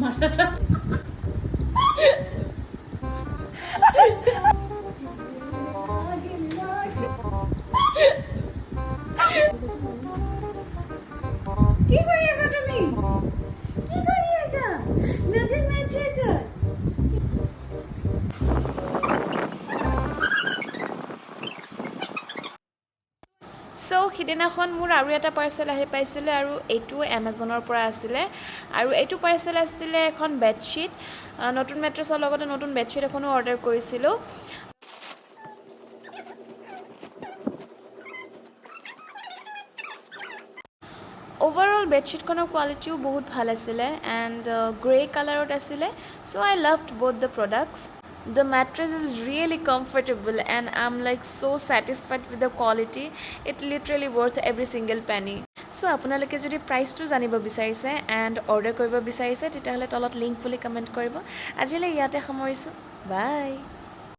কি কৰি আছা তুমি? কি কৰি আছা? নতুন মেট্ৰেছত সো সিদিনাখন মোৰ আৰু এটা পাৰ্চেল আহি পাইছিলে আৰু এইটো এমাজনৰ পৰা আছিলে আৰু এইটো পাৰ্চেল আছিলে এখন বেডশ্বীট নতুন মেট্ৰেছৰ লগতে নতুন বেডশ্বীট এখনো অৰ্ডাৰ কৰিছিলোঁ ওভাৰঅল বেডশ্বীটখনৰ কোৱালিটিও বহুত ভাল আছিলে এণ্ড গ্ৰে কালাৰত আছিলে চ' আই loved both the products. The mattress is really comfortable and I'm like so satisfied with the quality. It literally worth every single penny. So আপোনালোকে যদি প্ৰাইচটো জানিব বিচাৰিছে এণ্ড অৰ্ডাৰ কৰিব বিচাৰিছে তেতিয়াহ'লে তলত লিংক বুলি কমেণ্ট কৰিব আজিলৈ ইয়াতে সামৰিছোঁ বাই